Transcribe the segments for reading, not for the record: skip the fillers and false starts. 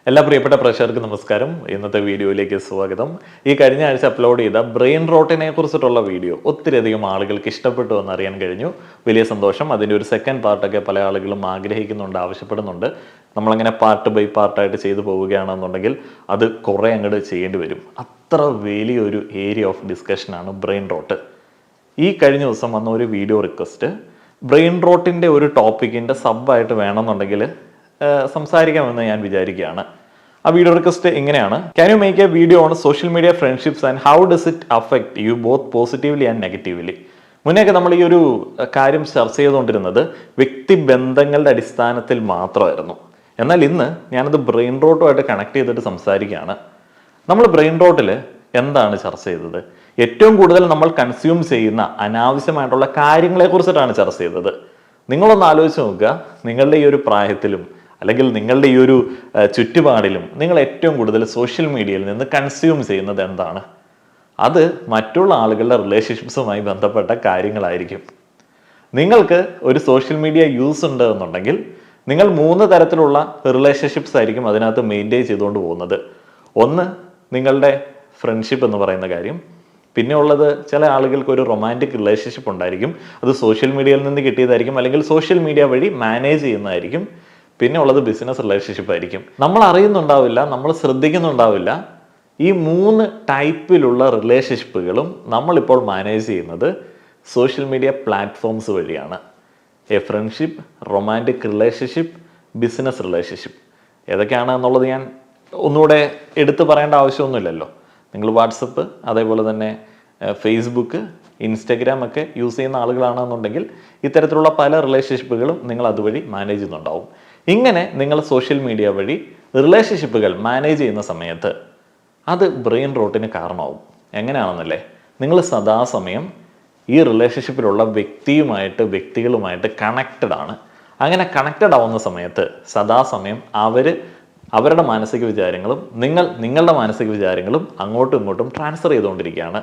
എല്ലാ പ്രിയപ്പെട്ട പ്രേക്ഷകർക്ക് നമസ്കാരം. ഇന്നത്തെ വീഡിയോയിലേക്ക് സ്വാഗതം. ഈ കഴിഞ്ഞ ആഴ്ച അപ്ലോഡ് ചെയ്ത ബ്രെയിൻ റോട്ടിനെ കുറിച്ചിട്ടുള്ള വീഡിയോ ഒത്തിരിയധികം ആളുകൾക്ക് ഇഷ്ടപ്പെട്ടു എന്ന് അറിയാൻ കഴിഞ്ഞു. വലിയ സന്തോഷം. അതിൻ്റെ ഒരു സെക്കൻഡ് പാർട്ടൊക്കെ പല ആളുകളും ആഗ്രഹിക്കുന്നുണ്ട്, ആവശ്യപ്പെടുന്നുണ്ട്. നമ്മളങ്ങനെ പാർട്ട് ബൈ പാർട്ടായിട്ട് ചെയ്തു പോവുകയാണെന്നുണ്ടെങ്കിൽ അത് കുറേ അങ്ങോട്ട് ചെയ്യേണ്ടി വരും. അത്ര വലിയൊരു ഏരിയ ഓഫ് ഡിസ്കഷനാണ് ബ്രെയിൻ റോട്ട്. ഈ കഴിഞ്ഞ ദിവസം വന്ന ഒരു വീഡിയോ റിക്വസ്റ്റ്, ബ്രെയിൻ റോട്ടിൻ്റെ ഒരു ടോപ്പിക്കിൻ്റെ സബായിട്ട് വേണമെന്നുണ്ടെങ്കിൽ സംസാരിക്കാമെന്ന് ഞാൻ വിചാരിക്കുകയാണ്. ആ വീഡിയോ റിക്വസ്റ്റ് ഇങ്ങനെയാണ്: can you make a video on social media friendships and how does it affect you both positively and negatively? മുന്നേയൊക്കെ നമ്മൾ ഈ ഒരു കാര്യം ചർച്ച ചെയ്തുകൊണ്ടിരുന്നത് വ്യക്തിബന്ധങ്ങളുടെ അടിസ്ഥാനത്തിൽ മാത്രമായിരുന്നു. എന്നാൽ ഇന്ന് ഞാനത് ബ്രെയിൻ റോട്ടുമായിട്ട് കണക്ട് ചെയ്തിട്ട് സംസാരിക്കുകയാണ്. നമ്മൾ ബ്രെയിൻ റോട്ടിൽ എന്താണ് ചർച്ച ചെയ്തത്? ഏറ്റവും കൂടുതൽ നമ്മൾ കൺസ്യൂം ചെയ്യുന്ന അനാവശ്യമായിട്ടുള്ള കാര്യങ്ങളെ കുറിച്ചിട്ടാണ് ചർച്ച ചെയ്തത്. നിങ്ങളൊന്ന് ആലോചിച്ച് നോക്കുക, നിങ്ങളുടെ ഈ ഒരു പ്രായത്തിലും അല്ലെങ്കിൽ നിങ്ങളുടെ ഈ ഒരു ചുറ്റുപാടിലും നിങ്ങൾ ഏറ്റവും കൂടുതൽ സോഷ്യൽ മീഡിയയിൽ നിന്ന് കൺസ്യൂം ചെയ്യുന്നത് എന്താണ്? അത് മറ്റുള്ള ആളുകളുടെ റിലേഷൻഷിപ്സുമായി ബന്ധപ്പെട്ട കാര്യങ്ങളായിരിക്കും. നിങ്ങൾക്ക് ഒരു സോഷ്യൽ മീഡിയ യൂസ് ഉണ്ട് എന്നുണ്ടെങ്കിൽ നിങ്ങൾ 3 തരത്തിലുള്ള റിലേഷൻഷിപ്സ് ആയിരിക്കും അതിനകത്ത് മെയിൻറ്റെയിൻ ചെയ്തുകൊണ്ട് പോകുന്നത്. ഒന്ന്, നിങ്ങളുടെ ഫ്രണ്ട്ഷിപ്പ് എന്ന് പറയുന്ന കാര്യം. പിന്നെ ഉള്ളത്, ചില ആളുകൾക്ക് ഒരു റൊമാൻറ്റിക് റിലേഷൻഷിപ്പ് ഉണ്ടായിരിക്കും. അത് സോഷ്യൽ മീഡിയയിൽ നിന്ന് കിട്ടിയതായിരിക്കും, അല്ലെങ്കിൽ സോഷ്യൽ മീഡിയ വഴി മാനേജ് ചെയ്യുന്നതായിരിക്കും. പിന്നെ ഉള്ളത് ബിസിനസ് റിലേഷൻഷിപ്പ് ആയിരിക്കും. നമ്മൾ അറിയുന്നുണ്ടാവില്ല, നമ്മൾ ശ്രദ്ധിക്കുന്നുണ്ടാവില്ല, ഈ 3 ടൈപ്പിലുള്ള റിലേഷൻഷിപ്പുകളും നമ്മളിപ്പോൾ മാനേജ് ചെയ്യുന്നത് സോഷ്യൽ മീഡിയ പ്ലാറ്റ്ഫോംസ് വഴിയാണ്. A friendship, romantic relationship, business relationship. ഏതൊക്കെയാണ് എന്നുള്ളത് ഞാൻ ഒന്നുകൂടെ എടുത്തു പറയേണ്ട ആവശ്യമൊന്നുമില്ലല്ലോ. നിങ്ങൾ വാട്സപ്പ്, അതേപോലെ തന്നെ ഫേസ്ബുക്ക്, ഇൻസ്റ്റഗ്രാം ഒക്കെ യൂസ് ചെയ്യുന്ന ആളുകളാണെന്നുണ്ടെങ്കിൽ ഇത്തരത്തിലുള്ള പല റിലേഷൻഷിപ്പുകളും നിങ്ങൾ അതുവഴി മാനേജ് ചെയ്യുന്നുണ്ടാവും. ഇങ്ങനെ നിങ്ങൾ സോഷ്യൽ മീഡിയ വഴി റിലേഷൻഷിപ്പുകൾ മാനേജ് ചെയ്യുന്ന സമയത്ത് അത് ബ്രെയിൻ റോട്ടിന് കാരണമാവും. എങ്ങനെയാണെന്നല്ലേ? നിങ്ങൾ സദാസമയം ഈ റിലേഷൻഷിപ്പിലുള്ള വ്യക്തികളുമായിട്ട് കണക്റ്റഡ് ആണ്. അങ്ങനെ കണക്റ്റഡ് ആവുന്ന സമയത്ത് സദാസമയം അവരുടെ മാനസിക വിചാരങ്ങളും നിങ്ങളുടെ മാനസിക വിചാരങ്ങളും അങ്ങോട്ടും ഇങ്ങോട്ടും ട്രാൻസ്ഫർ ചെയ്തുകൊണ്ടിരിക്കുകയാണ്.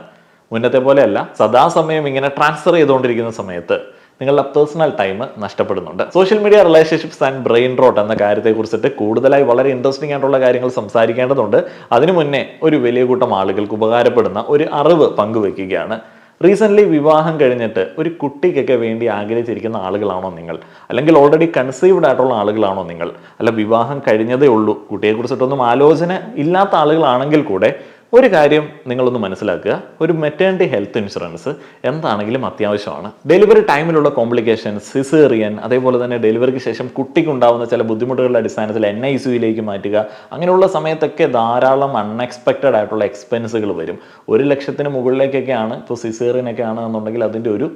മുന്നത്തെ പോലെയല്ല, സദാസമയം ഇങ്ങനെ ട്രാൻസ്ഫർ ചെയ്തുകൊണ്ടിരിക്കുന്ന സമയത്ത് നിങ്ങളുടെ പേഴ്സണൽ ടൈം നഷ്ടപ്പെടുന്നുണ്ട്. Social media relationships and brain rot എന്ന കാര്യത്തെക്കുറിച്ചിട്ട് കൂടുതലായി വളരെ ഇൻട്രസ്റ്റിംഗ് ആയിട്ടുള്ള കാര്യങ്ങൾ സംസാരിക്കേണ്ടതുണ്ട്. അതിനു മുന്നേ ഒരു വലിയ കൂട്ടം ആളുകൾക്ക് ഉപകാരപ്പെടുന്ന ഒരു അറിവ് പങ്കുവെക്കുകയാണ്. റീസെൻ്റ്ലി വിവാഹം കഴിഞ്ഞിട്ട് ഒരു കുട്ടിക്കൊക്കെ വേണ്ടി ആഗ്രഹിച്ചിരിക്കുന്ന ആളുകളാണോ നിങ്ങൾ? അല്ലെങ്കിൽ ഓൾറെഡി കൺസീവ്ഡ് ആയിട്ടുള്ള ആളുകളാണോ നിങ്ങൾ? അല്ല, വിവാഹം കഴിഞ്ഞതേ ഉള്ളൂ, കുട്ടിയെക്കുറിച്ചിട്ടൊന്നും ആലോചന ഇല്ലാത്ത ആളുകളാണെങ്കിൽ കൂടെ ഒരു കാര്യം നിങ്ങളൊന്ന് മനസ്സിലാക്കുക: ഒരു മെറ്റേണിറ്റി ഹെൽത്ത് ഇൻഷുറൻസ് എന്താണെങ്കിലും അത്യാവശ്യമാണ്. ഡെലിവറി ടൈമിലുള്ള കോംപ്ലിക്കേഷൻസ്, സിസേറിയൻ, അതേപോലെ തന്നെ ഡെലിവറിക്ക് ശേഷം കുട്ടിക്കുണ്ടാവുന്ന ചില ബുദ്ധിമുട്ടുകളുടെ അടിസ്ഥാനത്തിൽ NICUയിലേക്ക് മാറ്റുക, അങ്ങനെയുള്ള സമയത്തൊക്കെ ധാരാളം അൺഎക്സ്പെക്റ്റഡ് ആയിട്ടുള്ള എക്സ്പെൻസുകൾ വരും. 1 ലക്ഷത്തിന് മുകളിലേക്കൊക്കെയാണ് ഇപ്പോൾ സിസേറിയനൊക്കെ ആണെന്നുണ്ടെങ്കിൽ അതിൻ്റെ ഒരു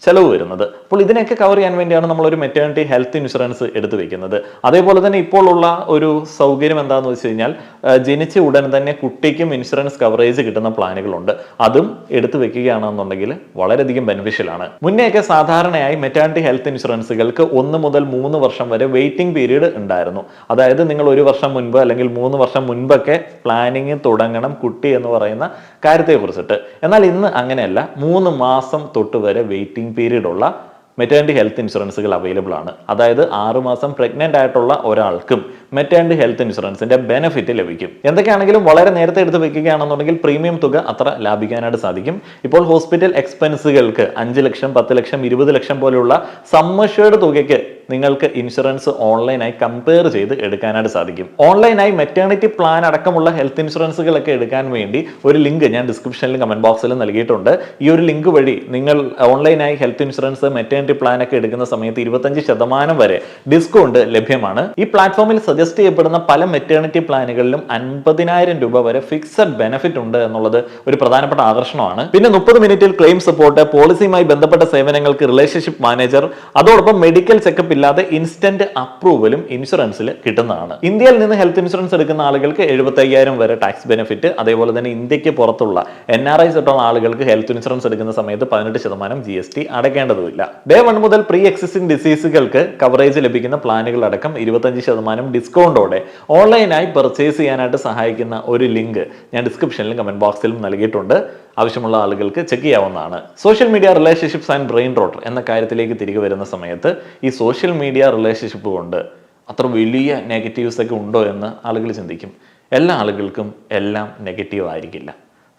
ചെലവ് വരുന്നത്. അപ്പോൾ ഇതിനൊക്കെ കവർ ചെയ്യാൻ വേണ്ടിയാണ് നമ്മളൊരു മെറ്റേണിറ്റി ഹെൽത്ത് ഇൻഷുറൻസ് എടുത്തു വെക്കുന്നത്. അതേപോലെ തന്നെ ഇപ്പോൾ ഉള്ള ഒരു സൗകര്യം എന്താണെന്ന് വെച്ച് കഴിഞ്ഞാൽ, ജനിച്ച ഉടൻ തന്നെ കുട്ടിക്കും ഇൻഷുറൻസ് കവറേജ് കിട്ടുന്ന പ്ലാനുകളുണ്ട്. അതും എടുത്തു വെക്കുകയാണെന്നുണ്ടെങ്കിൽ വളരെയധികം ബെനിഫിഷ്യൽ ആണ്. മുന്നേയൊക്കെ സാധാരണയായി മെറ്റേണിറ്റി ഹെൽത്ത് ഇൻഷുറൻസുകൾക്ക് 1 മുതൽ 3 വർഷം വരെ വെയിറ്റിംഗ് പീരീഡ് ഉണ്ടായിരുന്നു. അതായത് നിങ്ങൾ 1 വർഷം മുൻപ് അല്ലെങ്കിൽ 3 വർഷം മുൻപൊക്കെ പ്ലാനിങ് തുടങ്ങണം കുട്ടി എന്ന് പറയുന്ന കാര്യത്തെക്കുറിച്ചിട്ട്. എന്നാൽ ഇന്ന് അങ്ങനെയല്ല, 3 മാസം തൊട്ട് വരെ വെയിറ്റിംഗ് പീരീഡ് ഉള്ള മെറ്റേണിറ്റി ഹെൽത്ത് ഇൻഷുറൻസുകൾ അവൈലബിൾ ആണ്. അതായത് 6 മാസം പ്രഗ്നന്റ് ആയിട്ടുള്ള ഒരാൾക്കും മെറ്റേണിറ്റി ഹെൽത്ത് ഇൻഷുറൻസിന്റെ ബെനിഫിറ്റ് ലഭിക്കും. എന്തൊക്കെയാണെങ്കിലും വളരെ നേരത്തെ എടുത്ത് വെക്കുകയാണെന്നുണ്ടെങ്കിൽ പ്രീമിയം തുക അത്ര ലാഭിക്കാനായിട്ട് സാധിക്കും. ഇപ്പോൾ ഹോസ്പിറ്റൽ എക്സ്പെൻസുകൾക്ക് 5 ലക്ഷം, 10 ലക്ഷം, 20 ലക്ഷം പോലെയുള്ള സമ്മഷ്വേർഡ് തുകയ്ക്ക് നിങ്ങൾക്ക് ഇൻഷുറൻസ് ഓൺലൈനായി കമ്പയർ ചെയ്ത് എടുക്കാനായിട്ട് സാധിക്കും. ഓൺലൈനായി മെറ്റേണിറ്റി പ്ലാൻ അടക്കമുള്ള ഹെൽത്ത് ഇൻഷുറൻസുകളൊക്കെ എടുക്കാൻ വേണ്ടി ഒരു ലിങ്ക് ഞാൻ ഡിസ്ക്രിപ്ഷനിലും കമന്റ് ബോക്സിലും നൽകിയിട്ടുണ്ട്. ഈ ഒരു ലിങ്ക് വഴി നിങ്ങൾ ഓൺലൈനായി ഹെൽത്ത് ഇൻഷുറൻസ്, മെറ്റേണിറ്റി പ്ലാൻ ഒക്കെ എടുക്കുന്ന സമയത്ത് 25% വരെ ഡിസ്കൗണ്ട് ലഭ്യമാണ്. ഈ പ്ലാറ്റ്ഫോമിൽ സജസ്റ്റ് ചെയ്യപ്പെടുന്ന പല മെറ്റേണിറ്റി പ്ലാനുകളിലും 50,000 രൂപ വരെ ഫിക്സഡ് ബെനിഫിറ്റ് ഉണ്ട് എന്നുള്ളത് ഒരു പ്രധാനപ്പെട്ട ആകർഷണമാണ്. പിന്നെ 30 മിനിറ്റിൽ ക്ലെയിം സപ്പോർട്ട്, പോളിസിയുമായി ബന്ധപ്പെട്ട സേവനങ്ങൾക്ക് റിലേഷൻഷിപ്പ് മാനേജർ, അതോടൊപ്പം മെഡിക്കൽ ചെക്കപ്പ് ഇല്ലാതെ ഇൻസ്റ്റന്റ് അപ്രൂവലും ഇൻഷുറൻസിൽ കിട്ടുന്നതാണ്. ഇന്ത്യയിൽ നിന്ന് ഹെൽത്ത് ഇൻഷുറൻസ് എടുക്കുന്ന ആളുകൾക്ക് 75,000 വരെ ടാക്സ് ബെനിഫിറ്റ്. അതേപോലെ തന്നെ ഇന്ത്യക്ക് പുറത്തുള്ള NRIs ആയിട്ടുള്ള ആളുകൾക്ക് ഹെൽത്ത് ഇൻഷുറൻസ് എടുക്കുന്ന സമയത്ത് 18% GST അടയ്ക്കേണ്ടതുമില്ല. ഡേ 1 മുതൽ പ്രീ എക്സിസ്റ്റിംഗ് ഡിസീസുകൾക്ക് കവറേജ് ലഭിക്കുന്ന പ്ലാനുകൾ അടക്കം 25% ഡിസ്കൗണ്ടോടെ ഓൺലൈനായി പർച്ചേസ് ചെയ്യാനായിട്ട് സഹായിക്കുന്ന ഒരു ലിങ്ക് ഞാൻ ഡിസ്ക്രിപ്ഷനിലും കമന്റ് ബോക്സിലും നൽകിയിട്ടുണ്ട്. ആവശ്യമുള്ള ആളുകൾക്ക് ചെക്ക് ചെയ്യാവുന്നതാണ്. Social media relationships and brain rot എന്ന കാര്യത്തിലേക്ക് തിരികെ വരുന്ന സമയത്ത് ഈ സോഷ്യൽ മീഡിയ റിലേഷൻഷിപ്പ് കൊണ്ട് അത്ര വലിയ നെഗറ്റീവ്സ് ഒക്കെ ഉണ്ടോ എന്ന് ആളുകൾ ചിന്തിക്കും. എല്ലാ ആളുകൾക്കും എല്ലാം നെഗറ്റീവ് ആയിരിക്കില്ല.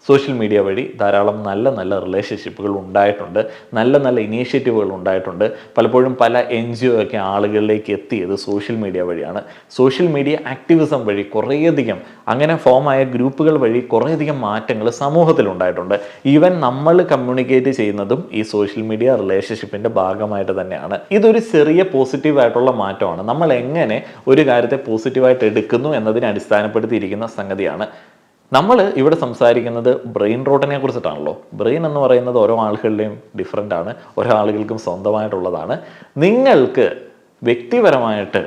സോഷ്യൽ മീഡിയ വഴി ധാരാളം നല്ല നല്ല റിലേഷൻഷിപ്പുകൾ ഉണ്ടായിട്ടുണ്ട്, നല്ല നല്ല ഇനീഷ്യേറ്റീവുകൾ ഉണ്ടായിട്ടുണ്ട്. പലപ്പോഴും പല NGO ഒക്കെ ആളുകളിലേക്ക് എത്തിയത് സോഷ്യൽ മീഡിയ വഴിയാണ്. സോഷ്യൽ മീഡിയ ആക്ടിവിസം വഴി കുറേയധികം അങ്ങനെ ഫോമായ ഗ്രൂപ്പുകൾ വഴി കുറേയധികം മാറ്റങ്ങൾ സമൂഹത്തിൽ ഉണ്ടായിട്ടുണ്ട്. ഈവൻ നമ്മൾ കമ്മ്യൂണിക്കേറ്റ് ചെയ്യുന്നതും ഈ സോഷ്യൽ മീഡിയ റിലേഷൻഷിപ്പിൻ്റെ ഭാഗമായിട്ട് തന്നെയാണ്. ഇതൊരു ചെറിയ പോസിറ്റീവായിട്ടുള്ള മാറ്റമാണ്. നമ്മൾ എങ്ങനെ ഒരു കാര്യത്തെ പോസിറ്റീവായിട്ട് എടുക്കുന്നു എന്നതിനെ അടിസ്ഥാനപ്പെടുത്തിയിരിക്കുന്ന സംഗതിയാണ്. നമ്മൾ ഇവിടെ സംസാരിക്കുന്നത് ബ്രെയിൻ റോട്ടിനെ കുറിച്ചിട്ടാണല്ലോ. ബ്രെയിൻ എന്ന് പറയുന്നത് ഓരോ ആളുകളുടെയും ഡിഫറെൻ്റ് ആണ്, ഓരോ ആളുകൾക്കും സ്വന്തമായിട്ടുള്ളതാണ്. നിങ്ങൾക്ക് വ്യക്തിപരമായിട്ട്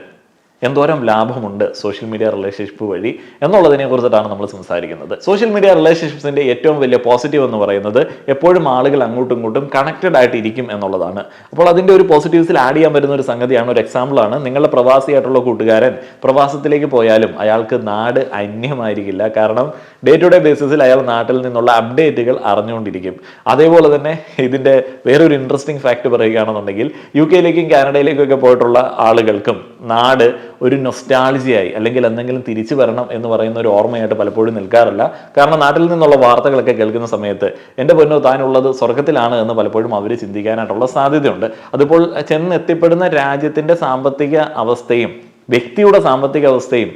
എന്തോരം ലാഭമുണ്ട് സോഷ്യൽ മീഡിയ റിലേഷൻഷിപ്പ് വഴി എന്നുള്ളതിനെ കുറിച്ചിട്ടാണ് നമ്മൾ സംസാരിക്കുന്നത്. സോഷ്യൽ മീഡിയ റിലേഷൻഷിപ്സിൻ്റെ ഏറ്റവും വലിയ പോസിറ്റീവ് എന്ന് പറയുന്നത് എപ്പോഴും ആളുകൾ അങ്ങോട്ടും ഇങ്ങോട്ടും കണക്റ്റഡ് ആയിട്ട് ഇരിക്കും എന്നുള്ളതാണ്. അപ്പോൾ അതിൻ്റെ ഒരു പോസിറ്റീവ്സിൽ ആഡ് ചെയ്യാൻ പറ്റുന്ന ഒരു സംഗതിയാണ്, ഒരു എക്സാമ്പിളാണ്, നിങ്ങളുടെ പ്രവാസിയായിട്ടുള്ള കൂട്ടുകാരൻ പ്രവാസത്തിലേക്ക് പോയാലും അയാൾക്ക് നാട് അന്യമായിരിക്കില്ല. കാരണം ഡേ ടു ഡേ ബേസിസിൽ അയാൾ നാട്ടിൽ നിന്നുള്ള അപ്ഡേറ്റുകൾ അറിഞ്ഞുകൊണ്ടിരിക്കും. അതേപോലെ തന്നെ ഇതിൻ്റെ വേറൊരു ഇൻട്രസ്റ്റിംഗ് ഫാക്ട് പറയുകയാണെന്നുണ്ടെങ്കിൽ UK-യിലേക്കും കാനഡയിലേക്കും ഒക്കെ പോയിട്ടുള്ള ആളുകൾക്കും നാട് ഒരു നൊസ്റ്റാൾജിയായി അല്ലെങ്കിൽ എന്തെങ്കിലും തിരിച്ചു വരണം എന്ന് പറയുന്ന ഒരു ഓർമ്മയായിട്ട് പലപ്പോഴും നിൽക്കാറില്ല. കാരണം നാട്ടിൽ നിന്നുള്ള വാർത്തകളൊക്കെ കേൾക്കുന്ന സമയത്ത് എൻ്റെ പൊന്നോ താനുള്ളത് സ്വർഗത്തിലാണ് എന്ന് പലപ്പോഴും അവർ ചിന്തിക്കാനായിട്ടുള്ള സാധ്യതയുണ്ട്. അതിപ്പോൾ ചെന്നെത്തിപ്പെടുന്ന രാജ്യത്തിൻ്റെ സാമ്പത്തിക അവസ്ഥയും വ്യക്തിയുടെ സാമ്പത്തിക അവസ്ഥയും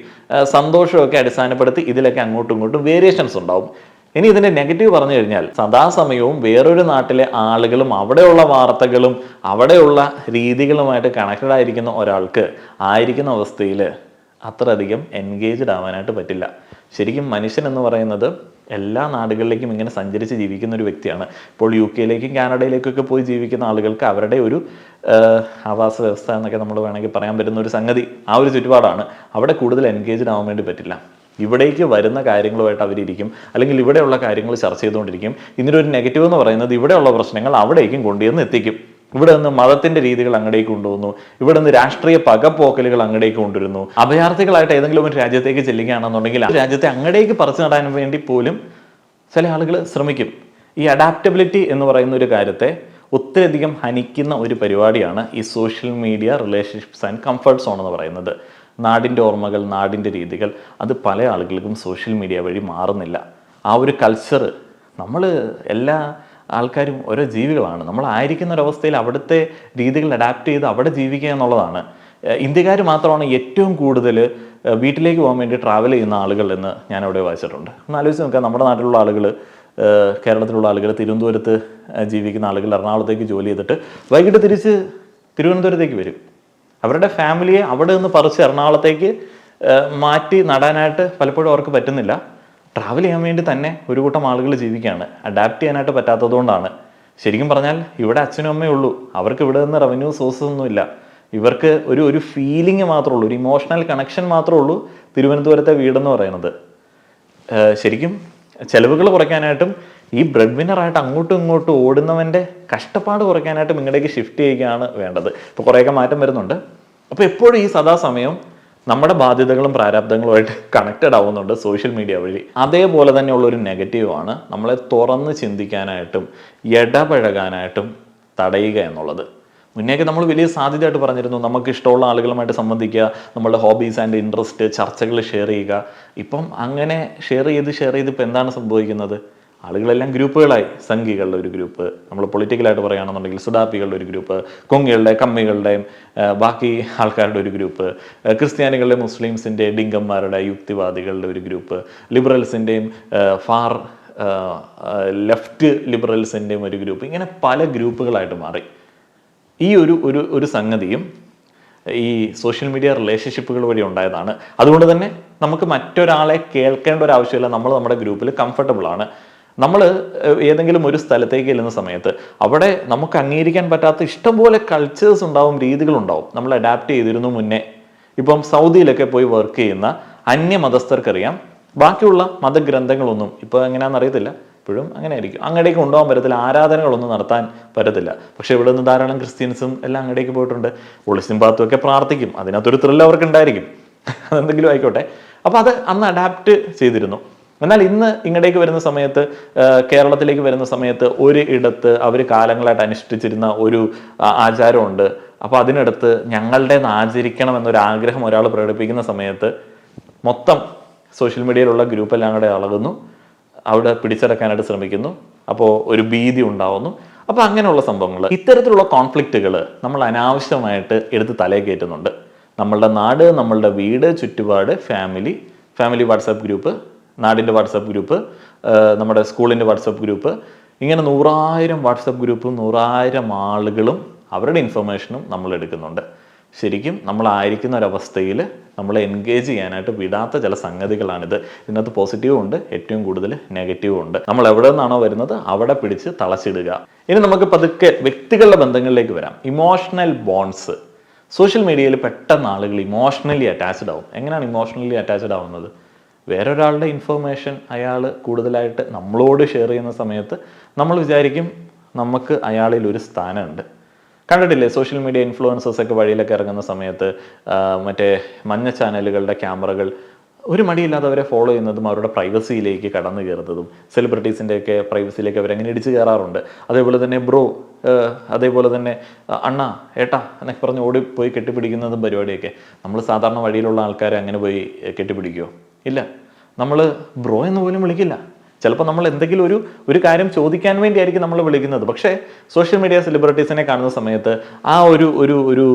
സന്തോഷമൊക്കെ അടിസ്ഥാനപ്പെടുത്തി ഇതിലൊക്കെ അങ്ങോട്ടും ഇങ്ങോട്ടും വേരിയേഷൻസ് ഉണ്ടാവും. ഇനി ഇതിൻ്റെ നെഗറ്റീവ് പറഞ്ഞു കഴിഞ്ഞാൽ സദാസമയവും വേറൊരു നാട്ടിലെ ആളുകളും അവിടെയുള്ള വാർത്തകളും അവിടെയുള്ള രീതികളുമായിട്ട് കണക്റ്റഡ് ആയിരിക്കുന്ന ഒരാൾക്ക് ആയിരിക്കുന്ന അവസ്ഥയിൽ അത്രയധികം എൻഗേജ്ഡ് ആവാനായിട്ട് പറ്റില്ല. ശരിക്കും മനുഷ്യൻ എന്ന് പറയുന്നത് എല്ലാ നാടുകളിലേക്കും ഇങ്ങനെ സഞ്ചരിച്ച് ജീവിക്കുന്ന ഒരു വ്യക്തിയാണ്. ഇപ്പോൾ UK-യിലേക്കും കാനഡയിലേക്കൊക്കെ പോയി ജീവിക്കുന്ന ആളുകൾക്ക് അവരുടെ ഒരു ആവാസ വ്യവസ്ഥ എന്നൊക്കെ നമ്മൾ വേണമെങ്കിൽ പറയാൻ പറ്റുന്ന ഒരു സംഗതി ആ ഒരു ചുറ്റുപാടാണ്. അവിടെ കൂടുതൽ എൻഗേജ്ഡ് ആവാൻ വേണ്ടി പറ്റില്ല. ഇവിടേക്ക് വരുന്ന കാര്യങ്ങളുമായിട്ട് അവരിയ്ക്കും, അല്ലെങ്കിൽ ഇവിടെയുള്ള കാര്യങ്ങൾ ചർച്ച ചെയ്തുകൊണ്ടിരിക്കും. ഇതിനൊരു നെഗറ്റീവ് എന്ന് പറയുന്നത് ഇവിടെയുള്ള പ്രശ്നങ്ങൾ അവിടേക്കും കൊണ്ടുവന്ന് എത്തിക്കും. ഇവിടെ നിന്ന് മതത്തിന്റെ രീതികൾ അങ്ങടേക്ക് കൊണ്ടുവന്നു, ഇവിടെ നിന്ന് രാഷ്ട്രീയ പകപ്പോക്കലുകൾ അങ്ങടേക്ക് കൊണ്ടുവരുന്നു. അഭയാർത്ഥികളായിട്ട് ഏതെങ്കിലും ഒരു രാജ്യത്തേക്ക് ചെല്ലുകയാണെന്നുണ്ടെങ്കിൽ ആ രാജ്യത്തെ അങ്ങടേക്ക് പറിച്ചു നടാൻ വേണ്ടി പോലും ചില ആളുകൾ ശ്രമിക്കും. ഈ അഡാപ്റ്റബിലിറ്റി എന്ന് പറയുന്ന ഒരു കാര്യത്തെ ഒത്തിരിയധികം ഹനിക്കുന്ന ഒരു പരിപാടിയാണ് ഈ social media relationships and comfort zone എന്ന് പറയുന്നത്. നാടിൻ്റെ ഓർമ്മകൾ, നാടിൻ്റെ രീതികൾ അത് പല ആളുകൾക്കും സോഷ്യൽ മീഡിയ വഴി മാറുന്നില്ല. ആ ഒരു കൾച്ചർ, നമ്മൾ എല്ലാ ആൾക്കാരും ഓരോ ജീവികളാണ്. നമ്മളായിരിക്കുന്ന ഒരവസ്ഥയിൽ അവിടുത്തെ രീതികൾ അഡാപ്റ്റ് ചെയ്ത് അവിടെ ജീവിക്കുക എന്നുള്ളതാണ്. ഇന്ത്യക്കാർ മാത്രമാണ് ഏറ്റവും കൂടുതൽ വീട്ടിലേക്ക് പോകാൻ വേണ്ടി ട്രാവൽ ചെയ്യുന്ന ആളുകൾ എന്ന് ഞാൻ അവിടെ വായിച്ചിട്ടുണ്ട്. ഒന്ന് ആലോചിച്ച് നോക്കാം, നമ്മുടെ നാട്ടിലുള്ള ആളുകൾ, കേരളത്തിലുള്ള ആളുകൾ, തിരുവനന്തപുരത്ത് ജീവിക്കുന്ന ആളുകൾ എറണാകുളത്തേക്ക് ജോലി ചെയ്തിട്ട് വൈകിട്ട് തിരിച്ച് തിരുവനന്തപുരത്തേക്ക് വരും. അവരുടെ ഫാമിലിയെ അവിടെ നിന്ന് പറിച്ച് എറണാകുളത്തേക്ക് മാറ്റി നടാനായിട്ട് പലപ്പോഴും അവർക്ക് പറ്റുന്നില്ല. ട്രാവൽ ചെയ്യാൻ വേണ്ടി തന്നെ ഒരു കൂട്ടം ആളുകൾ ജീവിക്കുകയാണ്. അഡാപ്റ്റ് ചെയ്യാനായിട്ട് പറ്റാത്തതുകൊണ്ടാണ്. ശരിക്കും പറഞ്ഞാൽ ഇവിടെ അച്ഛനും അമ്മയും ഉള്ളൂ, അവർക്ക് ഇവിടെ നിന്ന് റവന്യൂ സോഴ്സസ് ഒന്നുമില്ല. ഇവർക്ക് ഒരു ഫീലിംഗ് മാത്രമേ ഉള്ളൂ, ഒരു ഇമോഷണൽ കണക്ഷൻ മാത്രമേ ഉള്ളൂ തിരുവനന്തപുരത്തെ വീടെന്ന് പറയുന്നത്. ശരിക്കും ചെലവുകൾ കുറയ്ക്കാനായിട്ടും ഈ ബ്രെഡ് വിന്നറായിട്ട് അങ്ങോട്ടും ഇങ്ങോട്ടും ഓടുന്നവൻ്റെ കഷ്ടപ്പാട് കുറയ്ക്കാനായിട്ടും ഇങ്ങടേക്ക് ഷിഫ്റ്റ് ചെയ്യുകയാണ് വേണ്ടത്. ഇപ്പോൾ കുറേയൊക്കെ മാറ്റം വരുന്നുണ്ട്. അപ്പോൾ എപ്പോഴും ഈ സദാസമയം നമ്മുടെ ബാധ്യതകളും പ്രാരാബ്ദങ്ങളുമായിട്ട് കണക്റ്റഡ് ആവുന്നുണ്ട് സോഷ്യൽ മീഡിയ വഴി. അതേപോലെ തന്നെയുള്ളൊരു നെഗറ്റീവാണ് നമ്മളെ തുറന്ന് ചിന്തിക്കാനായിട്ടും ഇടപഴകാനായിട്ടും തടയുക എന്നുള്ളത്. മുന്നേക്ക് നമ്മൾ വലിയ സാധ്യതയായിട്ട് പറഞ്ഞിരുന്നു, നമുക്ക് ഇഷ്ടമുള്ള ആളുകളുമായിട്ട് സംബന്ധിക്കുക, നമ്മളുടെ ഹോബീസ് ആൻഡ് ഇൻട്രസ്റ്റ്, ചർച്ചകൾ ഷെയർ ചെയ്യുക. ഇപ്പം അങ്ങനെ ഷെയർ ചെയ്ത് ഇപ്പം എന്താണ് സംഭവിക്കുന്നത്? ആളുകളെല്ലാം ഗ്രൂപ്പുകളായി. സംഘികളുടെ ഒരു ഗ്രൂപ്പ്, നമ്മൾ പൊളിറ്റിക്കലായിട്ട് പറയുകയാണെന്നുണ്ടെങ്കിൽ സുഡാപ്പികളുടെ ഒരു ഗ്രൂപ്പ്, കൊങ്ങികളുടെ, കമ്മികളുടെയും ബാക്കി ആൾക്കാരുടെ ഒരു ഗ്രൂപ്പ്, ക്രിസ്ത്യാനികളുടെ, മുസ്ലിംസിൻ്റെ, ഡിങ്കന്മാരുടെ, യുക്തിവാദികളുടെ ഒരു ഗ്രൂപ്പ്, ലിബറൽസിൻ്റെയും ഫാർ ലെഫ്റ്റ് ലിബറൽസിൻ്റെയും ഒരു ഗ്രൂപ്പ്, ഇങ്ങനെ പല ഗ്രൂപ്പുകളായിട്ട് മാറി. ഈ ഒരു സംഗതിയും ഈ സോഷ്യൽ മീഡിയ റിലേഷൻഷിപ്പുകൾ വഴി ഉണ്ടായതാണ്. അതുകൊണ്ട് തന്നെ നമുക്ക് മറ്റൊരാളെ കേൾക്കേണ്ട ഒരു ആവശ്യമില്ല. നമ്മൾ നമ്മുടെ ഗ്രൂപ്പിൽ കംഫർട്ടബിൾ ആണ്. നമ്മൾ ഏതെങ്കിലും ഒരു സ്ഥലത്തേക്ക് ചെല്ലുന്ന സമയത്ത് അവിടെ നമുക്ക് അംഗീകരിക്കാൻ പറ്റാത്ത ഇഷ്ടംപോലെ കൾച്ചേഴ്സ് ഉണ്ടാവും, രീതികളുണ്ടാവും. നമ്മൾ അഡാപ്റ്റ് ചെയ്തിരുന്നു മുന്നേ. ഇപ്പം സൗദിയിലൊക്കെ പോയി വർക്ക് ചെയ്യുന്ന അന്യമതസ്ഥർക്കറിയാം ബാക്കിയുള്ള മതഗ്രന്ഥങ്ങളൊന്നും ഇപ്പോൾ എങ്ങനെയാണെന്ന് അറിയത്തില്ല, ഇപ്പോഴും അങ്ങനെ ആയിരിക്കും, അങ്ങടേക്ക് കൊണ്ടുപോകാൻ പറ്റത്തില്ല, ആരാധനകളൊന്നും നടത്താൻ പറ്റത്തില്ല. പക്ഷെ ഇവിടെ നിന്ന് ധാരാളം ക്രിസ്ത്യൻസും എല്ലാം അങ്ങടേക്ക് പോയിട്ടുണ്ട്. ഒളിച്ചും പാത്തും ഒക്കെ പ്രാർത്ഥിക്കും, അതിനകത്തൊരു ത്രില്ല് അവർക്ക് ഉണ്ടായിരിക്കും, അതെന്തെങ്കിലും ആയിക്കോട്ടെ. അപ്പോൾ അത് അന്ന് അഡാപ്റ്റ് ചെയ്തിരുന്നു. എന്നാൽ ഇന്ന് ഇങ്ങടേക്ക് വരുന്ന സമയത്ത്, കേരളത്തിലേക്ക് വരുന്ന സമയത്ത് ഒരു ഇടത്ത് അവർ കാലങ്ങളായിട്ട് അനുഷ്ഠിച്ചിരുന്ന ഒരു ആചാരമുണ്ട്. അപ്പോൾ അതിനടുത്ത് ഞങ്ങളുടേത് ആചരിക്കണം എന്നൊരു ആഗ്രഹം ഒരാൾ പ്രകടിപ്പിക്കുന്ന സമയത്ത് മൊത്തം സോഷ്യൽ മീഡിയയിലുള്ള ഗ്രൂപ്പെല്ലാം കൂടെ അളകുന്നു, അവിടെ പിടിച്ചടക്കാനായിട്ട് ശ്രമിക്കുന്നു. അപ്പോൾ ഒരു ഭീതി ഉണ്ടാവുന്നു. അപ്പോൾ അങ്ങനെയുള്ള സംഭവങ്ങൾ, ഇത്തരത്തിലുള്ള കോൺഫ്ലിക്റ്റുകൾ നമ്മൾ അനാവശ്യമായിട്ട് എടുത്ത് തലയിൽ കയറ്റുന്നുണ്ട്. നമ്മളുടെ നാട്, നമ്മളുടെ വീട്, ചുറ്റുപാട്, ഫാമിലി വാട്സാപ്പ് ഗ്രൂപ്പ്, നാടിൻ്റെ വാട്സാപ്പ് ഗ്രൂപ്പ്, നമ്മുടെ സ്കൂളിൻ്റെ വാട്സാപ്പ് ഗ്രൂപ്പ്, ഇങ്ങനെ 100,000 വാട്സാപ്പ് ഗ്രൂപ്പും 100,000 ആളുകളും അവരുടെ ഇൻഫർമേഷനും നമ്മൾ എടുക്കുന്നുണ്ട്. ശരിക്കും നമ്മളായിരിക്കുന്ന ഒരവസ്ഥയിൽ നമ്മളെ എൻഗേജ് ചെയ്യാനായിട്ട് വിടാത്ത ചില സംഗതികളാണിത്. ഇതിനകത്ത് പോസിറ്റീവും ഉണ്ട്, ഏറ്റവും കൂടുതൽ നെഗറ്റീവും ഉണ്ട്. നമ്മൾ എവിടെ നിന്നാണോ വരുന്നത് അവിടെ പിടിച്ച് തളച്ചിടുക. ഇനി നമുക്ക് പതുക്കെ വ്യക്തികളുടെ ബന്ധങ്ങളിലേക്ക് വരാം. Emotional bonds. സോഷ്യൽ മീഡിയയിൽ പെട്ടെന്ന് ആളുകൾ ഇമോഷണലി അറ്റാച്ച്ഡ് ആവും. എങ്ങനെയാണ് ഇമോഷണലി അറ്റാച്ച്ഡ് ആവുന്നത്? വേറൊരാളുടെ ഇൻഫർമേഷൻ അയാൾ കൂടുതലായിട്ട് നമ്മളോട് ഷെയർ ചെയ്യുന്ന സമയത്ത് നമ്മൾ വിചാരിക്കും നമുക്ക് അയാളിൽ ഒരു സ്ഥാനമുണ്ട്. കണ്ടിട്ടില്ലേ സോഷ്യൽ മീഡിയ ഇൻഫ്ലുവൻസേഴ്സ് ഒക്കെ വഴിയിലൊക്കെ ഇറങ്ങുന്ന സമയത്ത് മറ്റേ മഞ്ഞ ചാനലുകളുടെ ക്യാമറകൾ ഒരു മടിയില്ലാതെ അവരെ ഫോളോ ചെയ്യുന്നതും അവരുടെ പ്രൈവസിയിലേക്ക് കടന്നു കയറുന്നതും, സെലിബ്രിറ്റീസിൻ്റെയൊക്കെ പ്രൈവസിയിലേക്ക് അവരങ്ങനെ ഇടിച്ചു കയറാറുണ്ട്. അതേപോലെ തന്നെ ബ്രോ, അതേപോലെ തന്നെ അണ്ണ, ഏട്ടാ എന്നൊക്കെ പറഞ്ഞ് ഓടിപ്പോയി കെട്ടിപ്പിടിക്കുന്നതും പരിപാടിയൊക്കെ. നമ്മൾ സാധാരണ വഴിയിലുള്ള ആൾക്കാരെ അങ്ങനെ പോയി കെട്ടിപ്പിടിക്കുമോ? ഇല്ല. നമ്മൾ ബ്രോ എന്ന് പോലും വിളിക്കില്ല. ചിലപ്പോൾ നമ്മൾ എന്തെങ്കിലും ഒരു കാര്യം ചോദിക്കാൻ വേണ്ടിയായിരിക്കും നമ്മൾ വിളിക്കുന്നത്. പക്ഷേ സോഷ്യൽ മീഡിയ സെലിബ്രിറ്റീസിനെ കാണുന്ന സമയത്ത് ആ ഒരു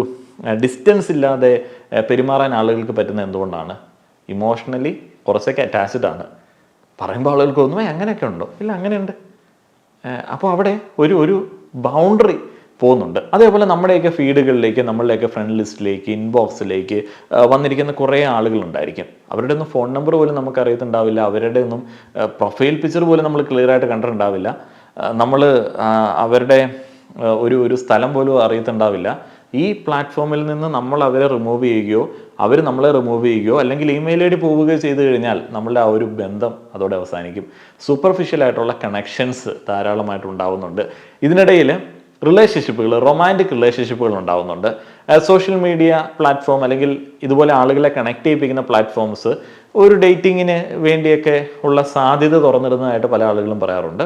ഡിസ്റ്റൻസ് ഇല്ലാതെ പെരുമാറാൻ ആളുകൾക്ക് പറ്റുന്ന എന്തുകൊണ്ടാണ്? ഇമോഷണലി കുറച്ചൊക്കെ അറ്റാച്ച്ഡ് ആണ്. പറയുമ്പോൾ ആളുകൾക്ക് തോന്നുമേ അങ്ങനെയൊക്കെ ഉണ്ടോ? ഇല്ല, അങ്ങനെയുണ്ട്. അപ്പോൾ അവിടെ ഒരു ബൗണ്ടറി പോകുന്നുണ്ട്. അതേപോലെ നമ്മുടെയൊക്കെ ഫീഡുകളിലേക്ക്, നമ്മളുടെയൊക്കെ ഫ്രണ്ട് ലിസ്റ്റിലേക്ക്, ഇൻബോക്സിലേക്ക് വന്നിരിക്കുന്ന കുറേ ആളുകളുണ്ടായിരിക്കും. അവരുടെ ഒന്നും ഫോൺ നമ്പർ പോലും നമുക്ക് അറിയത്തുണ്ടാവില്ല. അവരുടെ ഒന്നും പ്രൊഫൈൽ പിക്ചർ പോലും നമ്മൾ ക്ലിയർ ആയിട്ട് കണ്ടിട്ടുണ്ടാവില്ല. നമ്മൾ അവരുടെ ഒരു സ്ഥലം പോലും അറിയത്തുണ്ടാവില്ല. ഈ പ്ലാറ്റ്ഫോമിൽ നിന്ന് നമ്മൾ അവരെ റിമൂവ് ചെയ്യുകയോ അവർ നമ്മളെ റിമൂവ് ചെയ്യുകയോ അല്ലെങ്കിൽ ഇമെയിൽ ഐ ഡി പോവുകയോ ചെയ്തു കഴിഞ്ഞാൽ നമ്മളുടെ ആ ഒരു ബന്ധം അതോടെ അവസാനിക്കും. സൂപ്പർഫിഷ്യലായിട്ടുള്ള കണക്ഷൻസ് ധാരാളമായിട്ട് ഉണ്ടാവുന്നുണ്ട്. ഇതിനിടയിൽ റിലേഷൻഷിപ്പുകൾ, റൊമാൻറ്റിക് റിലേഷൻഷിപ്പുകൾ ഉണ്ടാവുന്നുണ്ട്. സോഷ്യൽ മീഡിയ പ്ലാറ്റ്ഫോം അല്ലെങ്കിൽ ഇതുപോലെ ആളുകളെ കണക്ട് ചെയ്യിപ്പിക്കുന്ന പ്ലാറ്റ്ഫോംസ് ഒരു ഡേറ്റിങ്ങിന് വേണ്ടിയൊക്കെ ഉള്ള സാധ്യത തുറന്നിടുന്നതായിട്ട് പല ആളുകളും പറയാറുണ്ട്.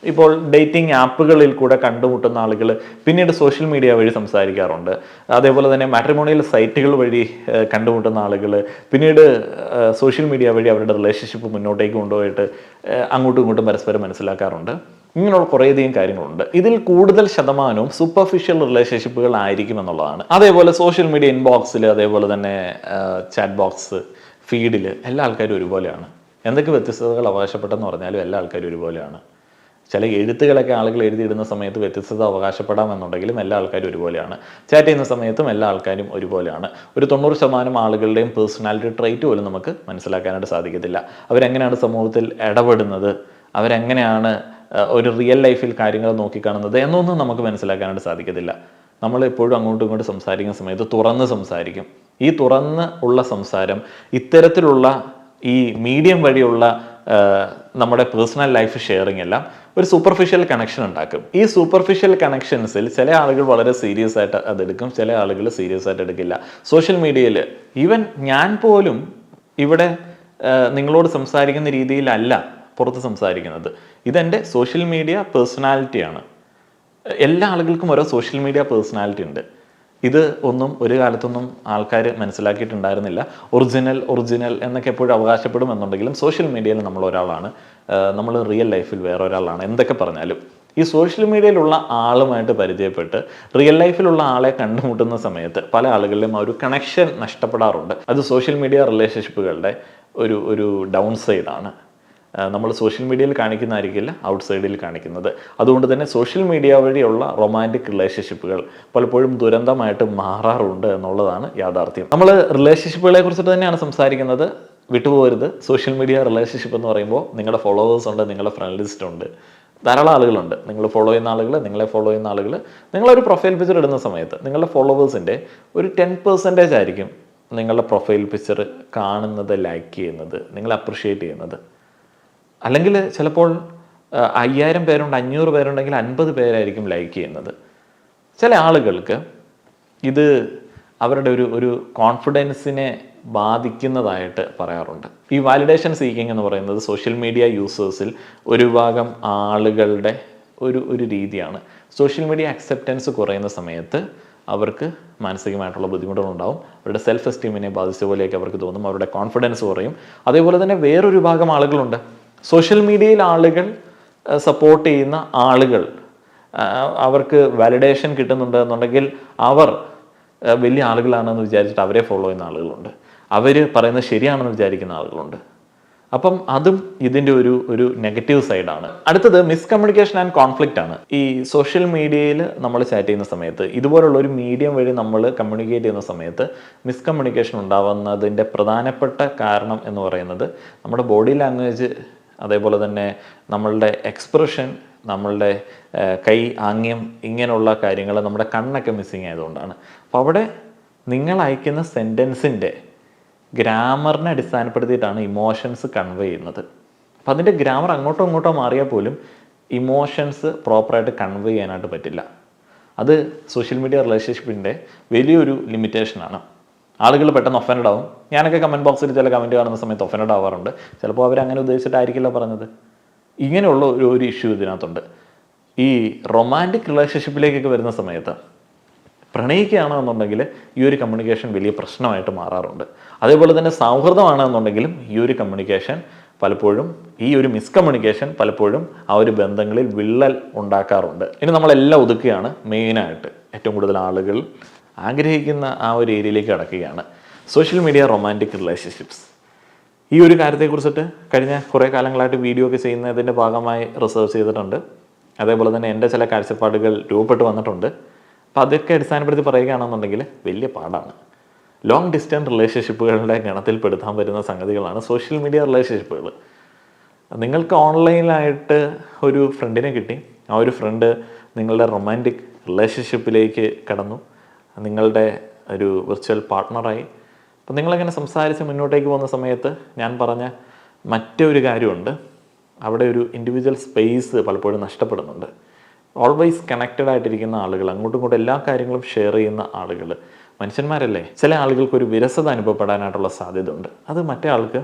ഇപ്പോൾ ഡേറ്റിംഗ് ആപ്പുകളിൽ കൂടെ കണ്ടുമുട്ടുന്ന ആളുകൾ പിന്നീട് സോഷ്യൽ മീഡിയ വഴി സംസാരിക്കാറുണ്ട്. അതേപോലെ തന്നെ മാട്രിമോണിയൽ സൈറ്റുകൾ വഴി കണ്ടുമുട്ടുന്ന ആളുകൾ പിന്നീട് സോഷ്യൽ മീഡിയ വഴി അവരുടെ റിലേഷൻഷിപ്പ് മുന്നോട്ടേക്ക് കൊണ്ടുപോയിട്ട് അങ്ങോട്ടും ഇങ്ങോട്ടും പരസ്പരം മനസ്സിലാക്കാറുണ്ട്. ഇങ്ങനെയുള്ള കുറേയധികം കാര്യങ്ങളുണ്ട്. ഇതിൽ കൂടുതൽ ശതമാനവും സൂപ്പർഫിഷ്യൽ റിലേഷൻഷിപ്പുകൾ ആയിരിക്കും എന്നുള്ളതാണ്. അതേപോലെ സോഷ്യൽ മീഡിയ ഇൻബോക്സിൽ, അതേപോലെ തന്നെ ചാറ്റ് ബോക്സ്, ഫീഡിൽ എല്ലാ ആൾക്കാരും ഒരുപോലെയാണ്. എന്തൊക്കെ വ്യത്യസ്തതകൾ അവകാശപ്പെട്ടെന്ന് പറഞ്ഞാലും എല്ലാ ആൾക്കാരും ഒരുപോലെയാണ്. ചില എഴുത്തുകളൊക്കെ ആളുകൾ എഴുതിയിടുന്ന സമയത്ത് വ്യത്യസ്തത അവകാശപ്പെടാമെന്നുണ്ടെങ്കിലും എല്ലാ ആൾക്കാരും ഒരുപോലെയാണ്. ചാറ്റ് ചെയ്യുന്ന സമയത്തും എല്ലാ ആൾക്കാരും ഒരുപോലെയാണ്. ഒരു 90% ആളുകളുടെയും പേഴ്സണാലിറ്റി ട്രേറ്റ് പോലും നമുക്ക് മനസ്സിലാക്കാനായിട്ട് സാധിക്കത്തില്ല. അവരെങ്ങനെയാണ് സമൂഹത്തിൽ ഇടപെടുന്നത്, അവരെങ്ങനെയാണ് ഒരു റിയൽ ലൈഫിൽ കാര്യങ്ങൾ നോക്കിക്കാണുന്നത് എന്നൊന്നും നമുക്ക് മനസ്സിലാക്കാനായിട്ട് സാധിക്കത്തില്ല. നമ്മൾ എപ്പോഴും അങ്ങോട്ടും ഇങ്ങോട്ടും സംസാരിക്കുന്ന സമയത്ത് തുറന്ന് സംസാരിക്കും. ഈ തുറന്ന് ഉള്ള സംസാരം ഇത്തരത്തിലുള്ള ഈ മീഡിയം വഴിയുള്ള നമ്മുടെ പേഴ്സണൽ ലൈഫ് ഷെയറിംഗ് എല്ലാം ഒരു സൂപ്പർഫിഷ്യൽ കണക്ഷൻ ഉണ്ടാക്കും. ഈ സൂപ്പർഫിഷ്യൽ കണക്ഷൻസിൽ ചില ആളുകൾ വളരെ സീരിയസ് ആയിട്ട് അതെടുക്കും, ചില ആളുകൾ സീരിയസ് ആയിട്ട് എടുക്കില്ല. സോഷ്യൽ മീഡിയയിൽ ഈവൻ ഞാൻ പോലും ഇവിടെ നിങ്ങളോട് സംസാരിക്കുന്ന രീതിയിലല്ല പുറത്ത് സംസാരിക്കുന്നത്. ഇതെൻ്റെ സോഷ്യൽ മീഡിയ പേഴ്സണാലിറ്റിയാണ്. എല്ലാ ആളുകൾക്കും ഓരോ സോഷ്യൽ മീഡിയ പേഴ്സണാലിറ്റി ഉണ്ട്. ഇത് ഒന്നും ഒരു കാലത്തൊന്നും ആൾക്കാർ മനസ്സിലാക്കിയിട്ടുണ്ടായിരുന്നില്ല. ഒറിജിനൽ എന്നൊക്കെ എപ്പോഴും അവകാശപ്പെടും എന്നുണ്ടെങ്കിലും സോഷ്യൽ മീഡിയയിൽ നമ്മൾ ഒരാളാണ്, നമ്മൾ റിയൽ ലൈഫിൽ വേറെ ഒരാളാണ്. എന്തൊക്കെ പറഞ്ഞാലും ഈ സോഷ്യൽ മീഡിയയിലുള്ള ആളുമായിട്ട് പരിചയപ്പെട്ട് റിയൽ ലൈഫിലുള്ള ആളെ കണ്ടുമുട്ടുന്ന സമയത്ത് പല ആളുകളിലും ആ ഒരു കണക്ഷൻ നഷ്ടപ്പെടാറുണ്ട്. അത് സോഷ്യൽ മീഡിയ റിലേഷൻഷിപ്പുകളുടെ ഒരു ഡൗൺ സൈഡാണ്. നമ്മൾ സോഷ്യൽ മീഡിയയിൽ കാണിക്കുന്നതായിരിക്കില്ല ഔട്ട് സൈഡിൽ കാണിക്കുന്നത്. അതുകൊണ്ട് തന്നെ സോഷ്യൽ മീഡിയ വഴിയുള്ള റൊമാൻറ്റിക് റിലേഷൻഷിപ്പുകൾ പലപ്പോഴും ദുരന്തമായിട്ട് മാറാറുണ്ട് എന്നുള്ളതാണ് യാഥാർത്ഥ്യം. നമ്മൾ റിലേഷൻഷിപ്പുകളെ കുറിച്ചിട്ട് തന്നെയാണ് സംസാരിക്കുന്നത്. വിട്ടുപോകരുത്. സോഷ്യൽ മീഡിയ റിലേഷൻഷിപ്പ് എന്ന് പറയുമ്പോൾ നിങ്ങളുടെ ഫോളോവേഴ്സ് ഉണ്ട്, നിങ്ങളുടെ ഫ്രണ്ട് ലിസ്റ്റ് ഉണ്ട്, ധാരാളം ആളുകളുണ്ട്. നിങ്ങൾ ഫോളോ ചെയ്യുന്ന ആളുകൾ, നിങ്ങളെ ഫോളോ ചെയ്യുന്ന ആളുകൾ. നിങ്ങളൊരു പ്രൊഫൈൽ പിക്ചർ ഇടുന്ന സമയത്ത് നിങ്ങളുടെ ഫോളോവേഴ്സിൻ്റെ ഒരു 10% ആയിരിക്കും നിങ്ങളുടെ പ്രൊഫൈൽ പിക്ചർ കാണുന്നത്, ലൈക്ക് ചെയ്യുന്നത്, നിങ്ങൾ അപ്രിഷ്യേറ്റ് ചെയ്യുന്നത്. അല്ലെങ്കിൽ ചിലപ്പോൾ 5000 പേരുണ്ട്, 500 പേരുണ്ടെങ്കിൽ 50 പേരായിരിക്കും ലൈക്ക് ചെയ്യുന്നത്. ചില ആളുകൾക്ക് ഇത് അവരുടെ ഒരു കോൺഫിഡൻസിനെ ബാധിക്കുന്നതായിട്ട് പറയാറുണ്ട്. ഈ വാലിഡേഷൻ സീക്കിംഗ് എന്ന് പറയുന്നത് സോഷ്യൽ മീഡിയ യൂസേഴ്സിൽ ഒരു ഭാഗം ആളുകളുടെ ഒരു രീതിയാണ്. സോഷ്യൽ മീഡിയ അക്സെപ്റ്റൻസ് കുറയുന്ന സമയത്ത് അവർക്ക് മാനസികമായിട്ടുള്ള ബുദ്ധിമുട്ടുകളുണ്ടാവും. അവരുടെ സെൽഫ് എസ്റ്റീമിനെ ബാധിച്ച പോലെയൊക്കെ അവർക്ക് തോന്നും. അവരുടെ കോൺഫിഡൻസ് കുറയും. അതേപോലെ തന്നെ വേറൊരു ഭാഗം ആളുകളുണ്ട്, സോഷ്യൽ മീഡിയയിൽ ആളുകൾ സപ്പോർട്ട് ചെയ്യുന്ന ആളുകൾ, അവർക്ക് വാലിഡേഷൻ കിട്ടുന്നുണ്ട് എന്നുണ്ടെങ്കിൽ അവർ വലിയ ആളുകളാണെന്ന് വിചാരിച്ചിട്ട് അവരെ ഫോളോ ചെയ്യുന്ന ആളുകളുണ്ട്. അവർ പറയുന്നത് ശരിയാണെന്ന് വിചാരിക്കുന്ന ആളുകളുണ്ട്. അപ്പം അതും ഇതിൻ്റെ ഒരു നെഗറ്റീവ് സൈഡാണ്. അടുത്തത് മിസ്കമ്മ്യൂണിക്കേഷൻ ആൻഡ് കോൺഫ്ലിക്റ്റ് ആണ്. ഈ സോഷ്യൽ മീഡിയയിൽ നമ്മൾ ചാറ്റ് ചെയ്യുന്ന സമയത്ത്, ഇതുപോലുള്ള ഒരു മീഡിയം വഴി നമ്മൾ കമ്മ്യൂണിക്കേറ്റ് ചെയ്യുന്ന സമയത്ത് മിസ്കമ്മ്യൂണിക്കേഷൻ ഉണ്ടാവുന്നതിൻ്റെ പ്രധാനപ്പെട്ട കാരണം എന്ന് പറയുന്നത് നമ്മുടെ ബോഡി ലാംഗ്വേജ്, അതേപോലെ തന്നെ നമ്മളുടെ എക്സ്പ്രഷൻ, നമ്മളുടെ കൈ ആംഗ്യം, ഇങ്ങനെയുള്ള കാര്യങ്ങൾ, നമ്മുടെ കണ്ണൊക്കെ മിസ്സിങ് ആയതുകൊണ്ടാണ്. അപ്പോൾ അവിടെ നിങ്ങൾ അയക്കുന്ന സെൻറ്റൻസിൻ്റെ ഗ്രാമറിനെ അടിസ്ഥാനപ്പെടുത്തിയിട്ടാണ് ഇമോഷൻസ് കൺവേ ചെയ്യുന്നത്. അപ്പം അതിൻ്റെ ഗ്രാമർ അങ്ങോട്ടോ ഇങ്ങോട്ടോ മാറിയാൽ പോലും ഇമോഷൻസ് പ്രോപ്പറായിട്ട് കൺവേ ചെയ്യാനായിട്ട് പറ്റില്ല. അത് സോഷ്യൽ മീഡിയ റിലേഷൻഷിപ്പിൻ്റെ വലിയൊരു ലിമിറ്റേഷനാണ്. ആളുകൾ പെട്ടെന്ന് ഒഫൻഡ് ആവും. ഞാനൊക്കെ കമൻറ്റ് ബോക്സിൽ ചില കമൻറ്റ് കാണുന്ന സമയത്ത് ഒഫൻഡ് ആവാറുണ്ട്. ചിലപ്പോൾ അവരങ്ങനെ ഉദ്ദേശിച്ചിട്ടായിരിക്കില്ല പറഞ്ഞത്. ഇങ്ങനെയുള്ള ഒരു ഇഷ്യൂ ഇതിനകത്തുണ്ട്. ഈ റൊമാൻറ്റിക് റിലേഷൻഷിപ്പിലേക്കൊക്കെ വരുന്ന സമയത്ത് പ്രണയിക്കുകയാണോ എന്നുണ്ടെങ്കിൽ ഈ ഒരു കമ്മ്യൂണിക്കേഷൻ വലിയ പ്രശ്നമായിട്ട് മാറാറുണ്ട്. അതേപോലെ തന്നെ സൗഹൃദമാണ് എന്നുണ്ടെങ്കിലും ഈ ഒരു കമ്മ്യൂണിക്കേഷൻ പലപ്പോഴും, ഈ ഒരു മിസ്കമ്മ്യൂണിക്കേഷൻ പലപ്പോഴും ആ ഒരു ബന്ധങ്ങളിൽ വിള്ളൽ ഉണ്ടാക്കാറുണ്ട്. ഇനി നമ്മളെല്ലാം ഒതുക്കുകയാണ്. മെയിനായിട്ട് ഏറ്റവും കൂടുതൽ ആളുകൾ ആഗ്രഹിക്കുന്ന ആ ഒരു ഏരിയയിലേക്ക് കടക്കുകയാണ് സോഷ്യൽ മീഡിയ റൊമാൻറ്റിക് റിലേഷൻഷിപ്സ്. ഈ ഒരു കാര്യത്തെക്കുറിച്ചിട്ട് കഴിഞ്ഞ കുറേ കാലങ്ങളായിട്ട് വീഡിയോ ഒക്കെ ചെയ്യുന്നതിൻ്റെ ഭാഗമായി റിസർച്ച് ചെയ്തിട്ടുണ്ട്. അതേപോലെ തന്നെ എൻ്റെ ചില കാഴ്ചപ്പാടുകൾ രൂപപ്പെട്ട് വന്നിട്ടുണ്ട്. അപ്പോൾ അതൊക്കെ അടിസ്ഥാനപ്പെടുത്തി പറയുകയാണെന്നുണ്ടെങ്കിൽ വലിയ പാടാണ്. ലോങ് ഡിസ്റ്റൻസ് റിലേഷൻഷിപ്പുകളുടെ ഗണത്തിൽപ്പെടുത്താൻ വരുന്ന സംഗതികളാണ് സോഷ്യൽ മീഡിയ റിലേഷൻഷിപ്പുകൾ. നിങ്ങൾക്ക് ഓൺലൈനായിട്ട് ഒരു ഫ്രണ്ടിനെ കിട്ടി, ആ ഒരു ഫ്രണ്ട് നിങ്ങളുടെ റൊമാൻറ്റിക് റിലേഷൻഷിപ്പിലേക്ക് കടന്നു, നിങ്ങളുടെ ഒരു വിർച്വൽ പാർട്ട്ണറായി. അപ്പം നിങ്ങളങ്ങനെ സംസാരിച്ച് മുന്നോട്ടേക്ക് പോകുന്ന സമയത്ത് ഞാൻ പറഞ്ഞ മറ്റൊരു കാര്യമുണ്ട്, അവിടെ ഒരു ഇൻഡിവിജ്വൽ സ്പേസ് പലപ്പോഴും നഷ്ടപ്പെടുന്നുണ്ട്. ഓൾവേസ് കണക്റ്റഡ് ആയിട്ടിരിക്കുന്ന ആളുകൾ, അങ്ങോട്ടും ഇങ്ങോട്ടും എല്ലാ കാര്യങ്ങളും ഷെയർ ചെയ്യുന്ന ആളുകൾ, മനുഷ്യന്മാരല്ലേ, ചില ആളുകൾക്ക് ഒരു വിരസത അനുഭവപ്പെടാനായിട്ടുള്ള സാധ്യത ഉണ്ട്. അത് മറ്റേ ആൾക്ക്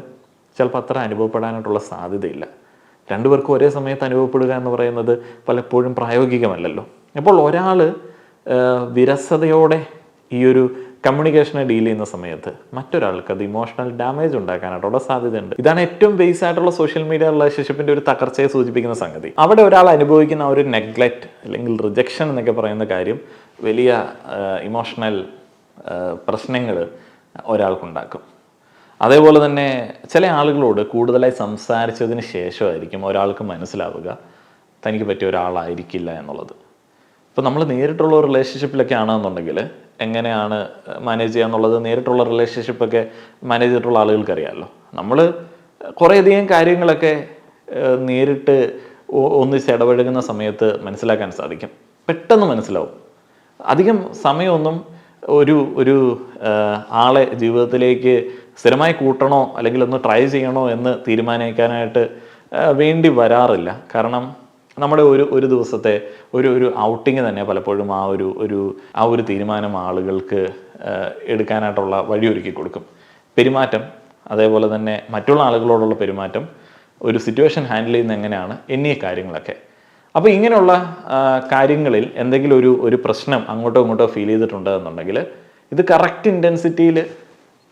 ചിലപ്പോൾ അത്ര അനുഭവപ്പെടാനായിട്ടുള്ള സാധ്യതയില്ല. രണ്ടുപേർക്കും ഒരേ സമയത്ത് അനുഭവപ്പെടുക എന്ന് പറയുന്നത് പലപ്പോഴും പ്രായോഗികമല്ലല്ലോ. അപ്പോൾ ഒരാൾ വിരസതയോടെ ഈ ഒരു കമ്മ്യൂണിക്കേഷനെ ഡീൽ ചെയ്യുന്ന സമയത്ത് മറ്റൊരാൾക്ക് അത് ഇമോഷണൽ ഡാമേജ് ഉണ്ടാക്കാനായിട്ടുള്ള സാധ്യതയുണ്ട്. ഇതാണ് ഏറ്റവും ബേസ് ആയിട്ടുള്ള സോഷ്യൽ മീഡിയ റിലേഷൻഷിപ്പിൻ്റെ ഒരു തകർച്ചയെ സൂചിപ്പിക്കുന്ന സംഗതി. അവിടെ ഒരാൾ അനുഭവിക്കുന്ന ഒരു നെഗ്ലക്റ്റ് അല്ലെങ്കിൽ റിജക്ഷൻ എന്നൊക്കെ പറയുന്ന കാര്യം വലിയ ഇമോഷണൽ പ്രശ്നങ്ങൾ ഒരാൾക്കുണ്ടാക്കും. അതേപോലെ തന്നെ ചില ആളുകളോട് കൂടുതലായി സംസാരിച്ചതിന് ശേഷമായിരിക്കും ഒരാൾക്ക് മനസ്സിലാവുക തനിക്ക് പറ്റിയ ഒരാളായിരിക്കില്ല എന്നുള്ളത്. ഇപ്പോൾ നമ്മൾ നേരിട്ടുള്ള ഒരു റിലേഷൻഷിപ്പിലൊക്കെ ആണെന്നുണ്ടെങ്കിൽ എങ്ങനെയാണ് മാനേജ് ചെയ്യുക എന്നുള്ളത് നേരിട്ടുള്ള റിലേഷൻഷിപ്പൊക്കെ മാനേജ് ചെയ്തിട്ടുള്ള ആളുകൾക്ക് അറിയാമല്ലോ. നമ്മൾ കുറേയധികം കാര്യങ്ങളൊക്കെ നേരിട്ട് ഒന്നിച്ച് ഇടപഴകുന്ന സമയത്ത് മനസ്സിലാക്കാൻ സാധിക്കും, പെട്ടെന്ന് മനസ്സിലാവും. അധികം സമയമൊന്നും ഒരു ആളെ ജീവിതത്തിലേക്ക് സ്ഥിരമായി കൂട്ടണോ അല്ലെങ്കിൽ ഒന്ന് ട്രൈ ചെയ്യണോ എന്ന് തീരുമാനിക്കാനായിട്ട് വേണ്ടി വരാറില്ല. കാരണം നമ്മുടെ ഒരു ദിവസത്തെ ഒരു ഔട്ടിങ് തന്നെ പലപ്പോഴും ആ ഒരു തീരുമാനം ആളുകൾക്ക് എടുക്കാനായിട്ടുള്ള വഴിയൊരുക്കി കൊടുക്കും. പെരുമാറ്റം, അതേപോലെ തന്നെ മറ്റുള്ള ആളുകളോടുള്ള പെരുമാറ്റം, ഒരു സിറ്റുവേഷൻ ഹാൻഡിൽ ചെയ്യുന്ന എങ്ങനെയാണ് എന്നീ കാര്യങ്ങളൊക്കെ. അപ്പോൾ ഇങ്ങനെയുള്ള കാര്യങ്ങളിൽ എന്തെങ്കിലും ഒരു പ്രശ്നം അങ്ങോട്ടോ ഇങ്ങോട്ടോ ഫീൽ ചെയ്തിട്ടുണ്ട് എന്നുണ്ടെങ്കിൽ ഇത് കറക്റ്റ് ഇൻറ്റൻസിറ്റിയിൽ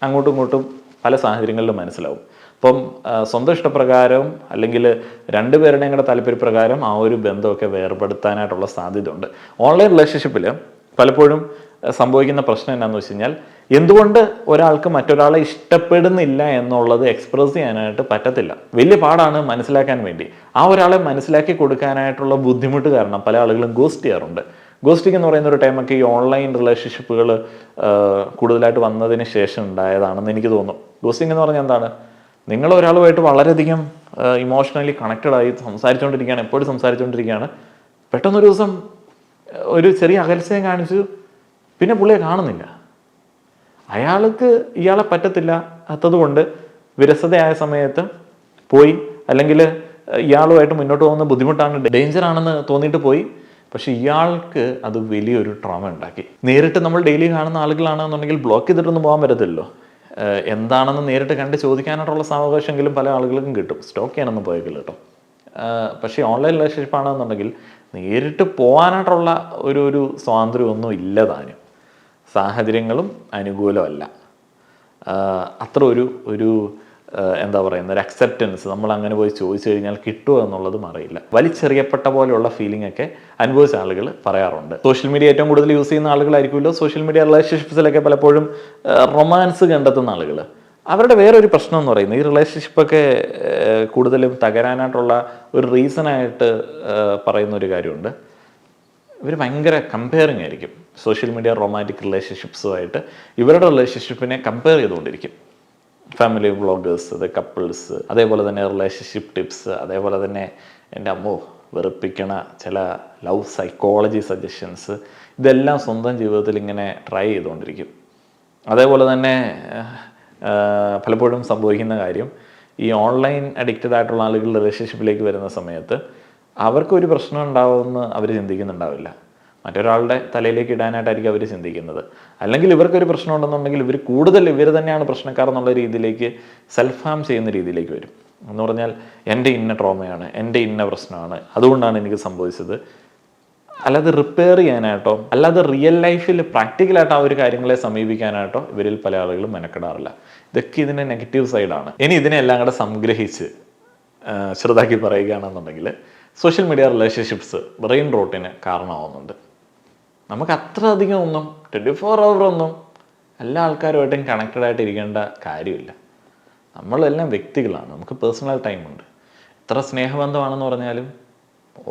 അങ്ങോട്ടും ഇങ്ങോട്ടും പല സാഹചര്യങ്ങളിലും മനസ്സിലാവും. അപ്പം സ്വന്തം ഇഷ്ടപ്രകാരം അല്ലെങ്കിൽ രണ്ടുപേരുടെയും കൂടെ താല്പര്യപ്രകാരം ആ ഒരു ബന്ധമൊക്കെ വേർപെടുത്താനായിട്ടുള്ള സാധ്യത ഉണ്ട്. ഓൺലൈൻ റിലേഷൻഷിപ്പിൽ പലപ്പോഴും സംഭവിക്കുന്ന പ്രശ്നം എന്താണെന്ന് വെച്ച് കഴിഞ്ഞാൽ, എന്തുകൊണ്ട് ഒരാൾക്ക് മറ്റൊരാളെ ഇഷ്ടപ്പെടുന്നില്ല എന്നുള്ളത് എക്സ്പ്രസ് ചെയ്യാനായിട്ട് പറ്റത്തില്ല. വലിയ പാടാണ് മനസ്സിലാക്കാൻ വേണ്ടി. ആ ഒരാളെ മനസ്സിലാക്കി കൊടുക്കാനായിട്ടുള്ള ബുദ്ധിമുട്ട് കാരണം പല ആളുകളും ഗോസ്റ്റ് ചെയ്യാറുണ്ട്. ഗോസ്റ്റിംഗ് എന്ന് പറയുന്ന ഒരു ടൈമൊക്കെ ഈ ഓൺലൈൻ റിലേഷൻഷിപ്പുകൾ കൂടുതലായിട്ട് വന്നതിന് ശേഷം ഉണ്ടായതാണെന്ന് എനിക്ക് തോന്നുന്നു. ഗോസ്റ്റിംഗ് എന്ന് പറഞ്ഞാൽ എന്താണ്? നിങ്ങൾ ഒരാളുമായിട്ട് വളരെയധികം ഇമോഷണലി കണക്റ്റഡായി സംസാരിച്ചുകൊണ്ടിരിക്കുകയാണ്, എപ്പോഴും സംസാരിച്ചുകൊണ്ടിരിക്കുകയാണ്. പെട്ടെന്നൊരു ദിവസം ഒരു ചെറിയ അകൽച്ചയും കാണിച്ചു, പിന്നെ പുള്ളിയെ കാണുന്നില്ല. അയാൾക്ക് ഇയാളെ പറ്റത്തില്ലാത്തത് കൊണ്ട് വിരസതയായ സമയത്ത് പോയി, അല്ലെങ്കിൽ ഇയാളുമായിട്ട് മുന്നോട്ട് പോകുന്ന ബുദ്ധിമുട്ടാണ്, ഡേഞ്ചർ ആണെന്ന് തോന്നിയിട്ട് പോയി. പക്ഷെ ഇയാൾക്ക് അത് വലിയൊരു ട്രോമ ഉണ്ടാക്കി. നേരിട്ട് നമ്മൾ ഡെയിലി കാണുന്ന ആളുകളാണെന്നുണ്ടെങ്കിൽ ബ്ലോക്ക് ചെയ്തിട്ടൊന്നും പോകാൻ പറ്റത്തില്ലല്ലോ. എന്താണെന്ന് നേരിട്ട് കണ്ട് ചോദിക്കാനായിട്ടുള്ള സാവകാശമെങ്കിലും പല ആളുകൾക്കും കിട്ടും. സ്റ്റോക്ക് ചെയ്യാനൊന്നും പോയേക്കില്ല കേട്ടോ. പക്ഷേ ഓൺലൈൻ റിലേഷൻഷിപ്പ് ആണെന്നുണ്ടെങ്കിൽ നേരിട്ട് പോകാനായിട്ടുള്ള ഒരു സ്വാതന്ത്ര്യമൊന്നും ഇല്ല താനും. സാഹചര്യങ്ങളും അനുകൂലമല്ല. അത്ര ഒരു എന്താ പറയുന്നത്, ഒരു അക്സെപ്റ്റൻസ് നമ്മൾ അങ്ങനെ പോയി ചോദിച്ചു കഴിഞ്ഞാൽ കിട്ടുമോ എന്നുള്ളതും അറിയില്ല. വലിച്ചെറിയപ്പെട്ട പോലെയുള്ള ഫീലിംഗ് ഒക്കെ അനുഭവിച്ച ആളുകൾ പറയാറുണ്ട്. സോഷ്യൽ മീഡിയ ഏറ്റവും കൂടുതൽ യൂസ് ചെയ്യുന്ന ആളുകളായിരിക്കുമല്ലോ സോഷ്യൽ മീഡിയ റിലേഷൻഷിപ്സിലൊക്കെ പലപ്പോഴും റൊമാൻസ് കണ്ടെത്തുന്ന ആളുകൾ. അവരുടെ വേറൊരു പ്രശ്നം എന്ന് പറയുന്നത് ഈ റിലേഷൻഷിപ്പൊക്കെ കൂടുതലും തകരാനായിട്ടുള്ള ഒരു റീസണായിട്ട് പറയുന്ന ഒരു കാര്യമുണ്ട്. ഇവർ ഭയങ്കര കമ്പയറിങ് ആയിരിക്കും. സോഷ്യൽ മീഡിയ റൊമാൻറ്റിക് റിലേഷൻഷിപ്സുമായിട്ട് ഇവരുടെ റിലേഷൻഷിപ്പിനെ കമ്പയർ ചെയ്തുകൊണ്ടിരിക്കും. ഫാമിലി വ്ളോഗേഴ്സ്, കപ്പിൾസ്, അതേപോലെ തന്നെ റിലേഷൻഷിപ്പ് ടിപ്സ്, അതേപോലെ തന്നെ എൻ്റെ അമ്മോ വെറുപ്പിക്കണ ചില ലവ് സൈക്കോളജി സജഷൻസ്, ഇതെല്ലാം സ്വന്തം ജീവിതത്തിൽ ഇങ്ങനെ ട്രൈ ചെയ്തുകൊണ്ടിരിക്കും. അതേപോലെ തന്നെ പലപ്പോഴും സംഭവിക്കുന്ന കാര്യം, ഈ ഓൺലൈൻ അഡിക്റ്റഡ് ആയിട്ടുള്ള ആളുകൾ റിലേഷൻഷിപ്പിലേക്ക് വരുന്ന സമയത്ത് അവർക്കൊരു പ്രശ്നം ഉണ്ടാവുമെന്ന് അവർ ചിന്തിക്കുന്നുണ്ടാവില്ല. മറ്റൊരാളുടെ തലയിലേക്ക് ഇടാനായിട്ടായിരിക്കും അവർ ചിന്തിക്കുന്നത്. അല്ലെങ്കിൽ ഇവർക്കൊരു പ്രശ്നം ഉണ്ടെന്നുണ്ടെങ്കിൽ ഇവർ തന്നെയാണ് പ്രശ്നക്കാർ എന്നുള്ള രീതിയിലേക്ക് സെൽഫ് ഹാം ചെയ്യുന്ന രീതിയിലേക്ക് വരും. എന്ന് പറഞ്ഞാൽ എൻ്റെ ഇന്ന ട്രോമയാണ്, എൻ്റെ ഇന്ന പ്രശ്നമാണ്, അതുകൊണ്ടാണ് എനിക്ക് സംഭവിച്ചത്. അല്ലാതെ റിപ്പയർ ചെയ്യാനായിട്ടോ അല്ലാതെ റിയൽ ലൈഫിൽ പ്രാക്ടിക്കലായിട്ട് ആ ഒരു കാര്യങ്ങളെ സമീപിക്കാനായിട്ടോ ഇവരിൽ പല ആളുകളും മെനക്കെടാറില്ല. ഇതൊക്കെ ഇതിൻ്റെ നെഗറ്റീവ് സൈഡാണ്. ഇനി ഇതിനെല്ലാം കൂടെ സംഗ്രഹിച്ച് ചെറുതാക്കി പറയുകയാണെന്നുണ്ടെങ്കിൽ സോഷ്യൽ മീഡിയ റിലേഷൻഷിപ്സ് ബ്രെയിൻ റോട്ടിന് കാരണമാവുന്നുണ്ട്. നമുക്ക് അത്ര അധികം ഒന്നും 24 hour ഒന്നും എല്ലാ ആൾക്കാരുമായിട്ടും കണക്റ്റഡ് ആയിട്ട് ഇരിക്കേണ്ട കാര്യമില്ല. നമ്മളെല്ലാം വ്യക്തികളാണ്, നമുക്ക് പേഴ്സണൽ ടൈമുണ്ട്. എത്ര സ്നേഹബന്ധമാണെന്ന് പറഞ്ഞാലും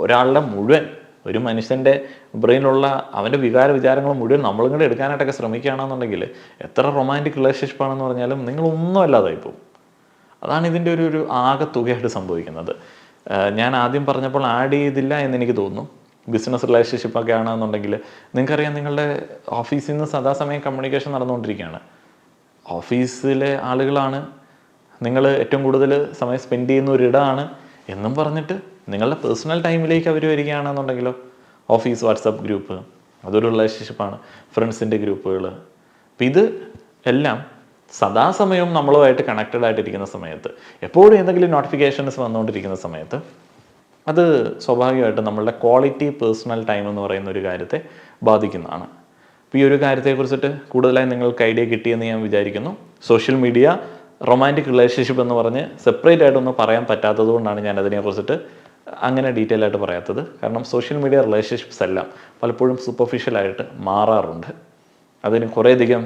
ഒരാളുടെ മുഴുവൻ, ഒരു മനുഷ്യൻ്റെ ബ്രെയിനിലുള്ള അവൻ്റെ വിചാരങ്ങൾ മുഴുവൻ നമ്മളും കൂടെ എടുക്കാനായിട്ടൊക്കെ ശ്രമിക്കുകയാണെന്നുണ്ടെങ്കിൽ എത്ര റൊമാൻറ്റിക് റിലേഷൻഷിപ്പ് ആണെന്ന് പറഞ്ഞാലും നിങ്ങളൊന്നും അല്ലാതായി പോകും. അതാണ് ഇതിൻ്റെ ഒരു ആകെ തുകയായിട്ട് സംഭവിക്കുന്നത്. ഞാൻ ആദ്യം പറഞ്ഞപ്പോൾ ആഡ് ചെയ്തില്ല എന്നെനിക്ക് തോന്നുന്നു. ബിസിനസ് റിലേഷൻഷിപ്പൊക്കെ ആണെന്നുണ്ടെങ്കിൽ നിങ്ങൾക്കറിയാം, നിങ്ങളുടെ ഓഫീസിൽ നിന്ന് സദാസമയം കമ്മ്യൂണിക്കേഷൻ നടന്നുകൊണ്ടിരിക്കുകയാണ്. ഓഫീസിലെ ആളുകളാണ് നിങ്ങൾ ഏറ്റവും കൂടുതൽ സമയം സ്പെൻഡ് ചെയ്യുന്ന ഒരിടമാണ് എന്നും പറഞ്ഞിട്ട് നിങ്ങളുടെ പേഴ്സണൽ ടൈമിലേക്ക് അവർ വരികയാണെന്നുണ്ടെങ്കിലോ, ഓഫീസ് വാട്സപ്പ് ഗ്രൂപ്പ് അതൊരു റിലേഷൻഷിപ്പാണ്, ഫ്രണ്ട്സിൻ്റെ ഗ്രൂപ്പുകൾ. അപ്പം ഇത് എല്ലാം സദാസമയവും നമ്മളുമായിട്ട് കണക്റ്റഡ് ആയിട്ടിരിക്കുന്ന സമയത്ത്, എപ്പോഴും എന്തെങ്കിലും നോട്ടിഫിക്കേഷൻസ് വന്നുകൊണ്ടിരിക്കുന്ന സമയത്ത് അത് സ്വാഭാവികമായിട്ടും നമ്മളുടെ ക്വാളിറ്റി പേഴ്സണൽ ടൈം എന്ന് പറയുന്ന ഒരു കാര്യത്തെ ബാധിക്കുന്നതാണ്. അപ്പോൾ ഈ ഒരു കാര്യത്തെക്കുറിച്ചിട്ട് കൂടുതലായി നിങ്ങൾക്ക് ഐഡിയ കിട്ടിയെന്ന് ഞാൻ വിചാരിക്കുന്നു. സോഷ്യൽ മീഡിയ റൊമാൻറ്റിക് റിലേഷൻഷിപ്പ് എന്ന് പറഞ്ഞ് സെപ്പറേറ്റ് ആയിട്ടൊന്നും പറയാൻ പറ്റാത്തത് കൊണ്ടാണ് ഞാൻ അതിനെക്കുറിച്ചിട്ട് അങ്ങനെ ഡീറ്റെയിൽ ആയിട്ട് പറയാത്തത്. കാരണം സോഷ്യൽ മീഡിയ റിലേഷൻഷിപ്സ് എല്ലാം പലപ്പോഴും സൂപ്പർഫിഷ്യലായിട്ട് മാറാറുണ്ട്. അതിന് കുറേയധികം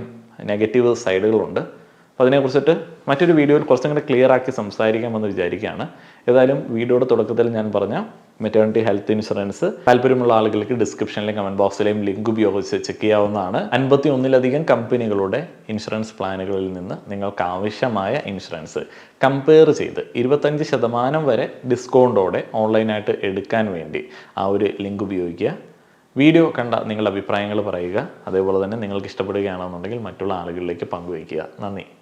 നെഗറ്റീവ് സൈഡുകളുണ്ട്. അപ്പോൾ അതിനെക്കുറിച്ചിട്ട് മറ്റൊരു വീഡിയോയിൽ കുറച്ചും കൂടെ ക്ലിയർ ആക്കി സംസാരിക്കാമെന്ന് വിചാരിക്കുകയാണ്. ഏതായാലും വീഡിയോയുടെ തുടക്കത്തിൽ ഞാൻ പറഞ്ഞ മെറ്റേണിറ്റി ഹെൽത്ത് ഇൻഷുറൻസ് താല്പര്യമുള്ള ആളുകൾക്ക് ഡിസ്ക്രിപ്ഷനിലെയും കമൻറ്റ് ബോക്സിലെയും ലിങ്ക് ഉപയോഗിച്ച് ചെക്ക് ചെയ്യാവുന്നതാണ്. 51-ലധികം കമ്പനികളുടെ ഇൻഷുറൻസ് പ്ലാനുകളിൽ നിന്ന് നിങ്ങൾക്ക് ആവശ്യമായ ഇൻഷുറൻസ് കമ്പയർ ചെയ്ത് 25% വരെ ഡിസ്കൗണ്ടോടെ ഓൺലൈനായിട്ട് എടുക്കാൻ വേണ്ടി ആ ഒരു ലിങ്ക് ഉപയോഗിക്കുക. വീഡിയോ കണ്ട നിങ്ങളുടെ അഭിപ്രായങ്ങൾ പറയുക. അതേപോലെ തന്നെ നിങ്ങൾക്ക് ഇഷ്ടപ്പെടുകയാണെന്നുണ്ടെങ്കിൽ മറ്റുള്ള ആളുകളിലേക്ക് പങ്കുവയ്ക്കുക. നന്ദി.